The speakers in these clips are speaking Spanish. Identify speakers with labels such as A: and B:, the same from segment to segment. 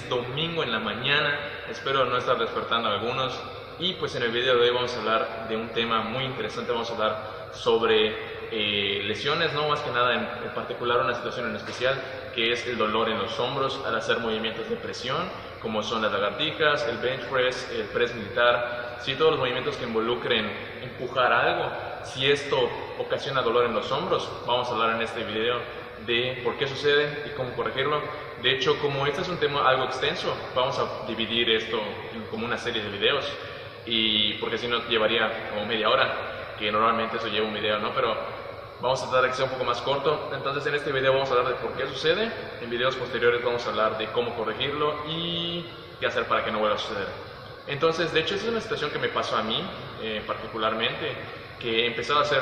A: es domingo en la mañana, espero no estar despertando a algunos. Y pues en el video de hoy vamos a hablar de un tema muy interesante, vamos a hablar sobre lesiones, no más que nada en particular una situación en especial, que es el dolor en los hombros al hacer movimientos de presión, como son las lagartijas, el bench press, el press militar, sí, todos los movimientos que involucren empujar algo. Si esto ocasiona dolor en los hombros, vamos a hablar en este video de por qué sucede y cómo corregirlo. De hecho, como este es un tema algo extenso, vamos a dividir esto en como una serie de videos, y porque si no llevaría como media hora, que normalmente eso lleva un video, ¿no? Pero vamos a tratar de que sea un poco más corto. Entonces en este video vamos a hablar de por qué sucede, en videos posteriores vamos a hablar de cómo corregirlo y qué hacer para que no vuelva a suceder. Entonces, de hecho, esa es una situación que me pasó a mí particularmente, que empezaba a hacer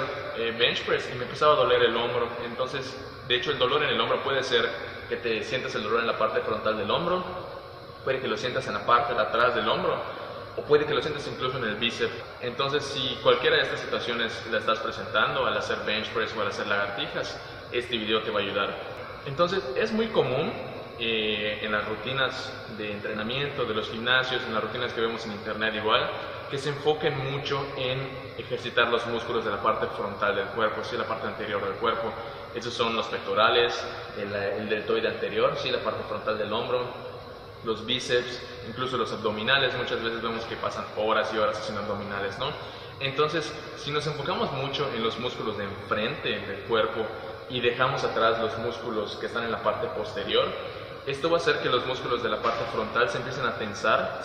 A: bench press y me empezaba a doler el hombro. Entonces, de hecho, el dolor en el hombro puede ser que te sientas el dolor en la parte frontal del hombro, puede que lo sientas en la parte de atrás del hombro, o puede que lo sientas incluso en el bíceps. Entonces, si cualquiera de estas situaciones la estás presentando al hacer bench press o al hacer lagartijas, este video te va a ayudar. Entonces, es muy común en las rutinas de entrenamiento de los gimnasios, en las rutinas que vemos en internet igual, que se enfoquen mucho en ejercitar los músculos de la parte frontal del cuerpo, sí, la parte anterior del cuerpo. Esos son los pectorales, el deltoide anterior, sí, la parte frontal del hombro, los bíceps, incluso los abdominales. Muchas veces vemos que pasan horas y horas haciendo abdominales, ¿no? Entonces, si nos enfocamos mucho en los músculos de enfrente del cuerpo y dejamos atrás los músculos que están en la parte posterior, esto va a hacer que los músculos de la parte frontal se empiecen a tensar,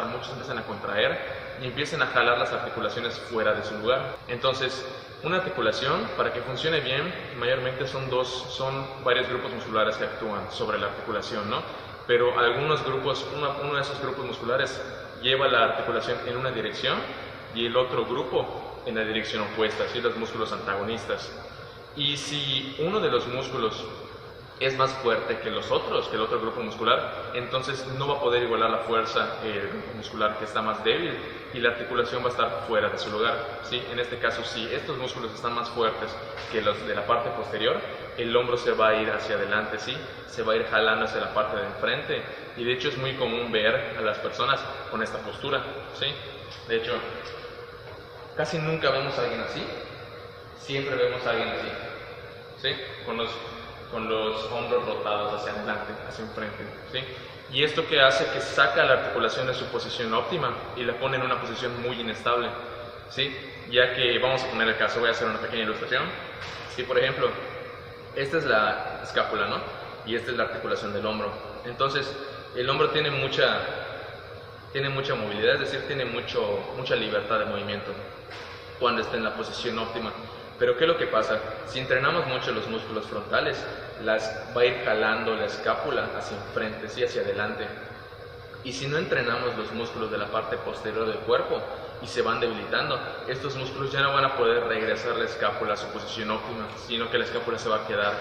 A: mucho, se empiecen a contraer y empiecen a jalar las articulaciones fuera de su lugar. Entonces, una articulación, para que funcione bien, mayormente son varios grupos musculares que actúan sobre la articulación, ¿no? Pero algunos grupos, uno de esos grupos musculares lleva la articulación en una dirección y el otro grupo en la dirección opuesta, así los músculos antagonistas. Y si uno de los músculos es más fuerte que los otros, que el otro grupo muscular, entonces no va a poder igualar la fuerza muscular que está más débil y la articulación va a estar fuera de su lugar, ¿sí? En este caso, si estos músculos están más fuertes que los de la parte posterior, el hombro se va a ir hacia adelante, ¿sí? Se va a ir jalando hacia la parte de enfrente, y de hecho es muy común ver a las personas con esta postura, ¿sí? De hecho, casi nunca vemos a alguien así, siempre vemos a alguien así, ¿sí? Con los hombros rotados hacia adelante, hacia enfrente, ¿sí? Y esto que hace que saca la articulación de su posición óptima y la pone en una posición muy inestable, ¿sí? Ya que vamos a poner el caso, voy a hacer una pequeña ilustración. Si por ejemplo, esta es la escápula, ¿no? Y esta es la articulación del hombro. Entonces, el hombro tiene mucha movilidad, es decir, tiene mucha libertad de movimiento cuando está en la posición óptima. Pero ¿qué es lo que pasa? Si entrenamos mucho los músculos frontales, va a ir jalando la escápula hacia enfrente, sí, hacia adelante. Y si no entrenamos los músculos de la parte posterior del cuerpo y se van debilitando, estos músculos ya no van a poder regresar la escápula a su posición óptima, sino que la escápula se va a quedar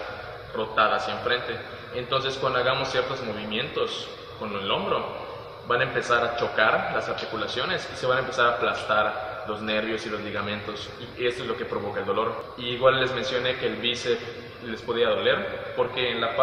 A: rotada hacia enfrente. Entonces, cuando hagamos ciertos movimientos con el hombro, van a empezar a chocar las articulaciones y se van a empezar a aplastar los nervios y los ligamentos, y esto es lo que provoca el dolor. Y igual les mencioné que el bíceps les podía doler porque en la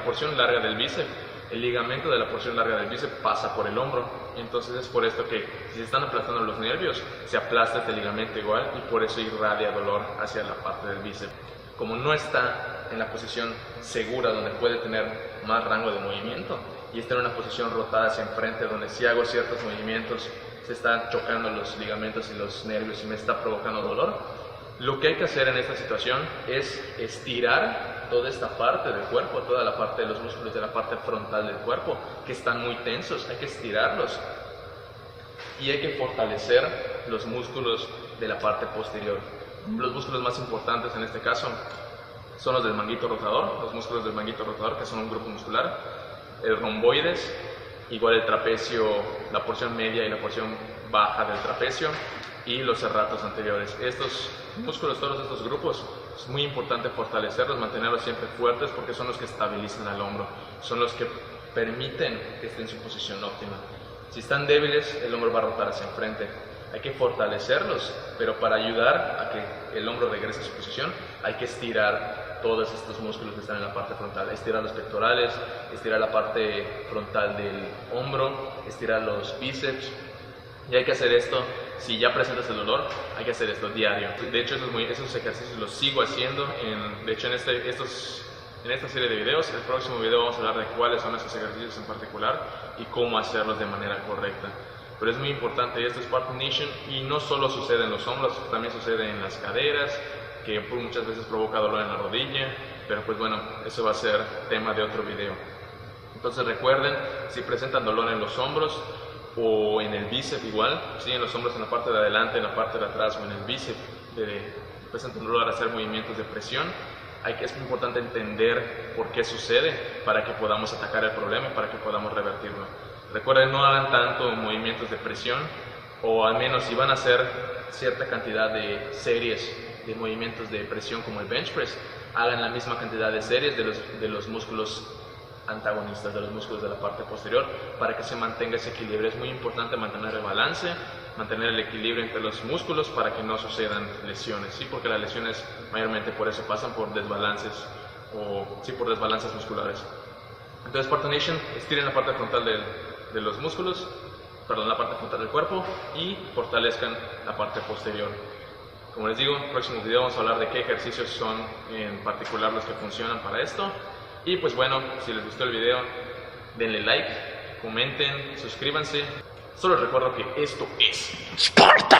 A: porción larga del bíceps, el ligamento de la porción larga del bíceps pasa por el hombro. Entonces es por esto que si se están aplastando los nervios, se aplasta este ligamento igual y por eso irradia dolor hacia la parte del bíceps. Como no está en la posición segura donde puede tener más rango de movimiento y está en una posición rotada hacia enfrente donde si hago ciertos movimientos se están chocando los ligamentos y los nervios y me está provocando dolor, lo que hay que hacer en esta situación es estirar toda esta parte del cuerpo, toda la parte de los músculos de la parte frontal del cuerpo que están muy tensos, hay que estirarlos y hay que fortalecer los músculos de la parte posterior. Los músculos más importantes en este caso son los del manguito rotador, los músculos del manguito rotador, que son un grupo muscular, el romboides, igual el trapecio, la porción media y la porción baja del trapecio, y los serratos anteriores. Estos músculos, todos estos grupos, es muy importante fortalecerlos, mantenerlos siempre fuertes porque son los que estabilizan al hombro, son los que permiten que esté en su posición óptima. Si están débiles, el hombro va a rotar hacia enfrente. Hay que fortalecerlos, pero para ayudar a que el hombro regrese a su posición, hay que estirar todos estos músculos que están en la parte frontal. Estirar los pectorales, estirar la parte frontal del hombro, estirar los bíceps. Y hay que hacer esto, si ya presentas el dolor, hay que hacer esto diario. De hecho, esos ejercicios los sigo haciendo. De hecho, en esta serie de videos, el próximo video vamos a hablar de cuáles son esos ejercicios en particular y cómo hacerlos de manera correcta. Pero es muy importante, y esto es Spartan Nation, y no solo sucede en los hombros, también sucede en las caderas, que muchas veces provoca dolor en la rodilla, pero pues bueno, eso va a ser tema de otro video. Entonces recuerden, si presentan dolor en los hombros o en el bíceps igual, ¿sí? En los hombros en la parte de adelante, en la parte de atrás o en el bíceps, presentan dolor al hacer movimientos de presión, es muy importante entender por qué sucede para que podamos atacar el problema y para que podamos revertirlo. Recuerden, no hagan tanto movimientos de presión, o al menos si van a hacer cierta cantidad de series de movimientos de presión como el bench press, hagan la misma cantidad de series de los músculos antagonistas, de los músculos de la parte posterior, para que se mantenga ese equilibrio. Es muy importante mantener el balance, mantener el equilibrio entre los músculos para que no sucedan lesiones, ¿sí? Porque las lesiones mayormente por eso pasan por desbalances por desbalances musculares. Entonces, Spartan Nation, estiren la parte frontal de los músculos, la parte frontal del cuerpo, y fortalezcan la parte posterior. Como les digo, en el próximo video vamos a hablar de qué ejercicios son en particular los que funcionan para esto. Y pues bueno, si les gustó el video, denle like, comenten, suscríbanse. Solo les recuerdo que esto es Sparta.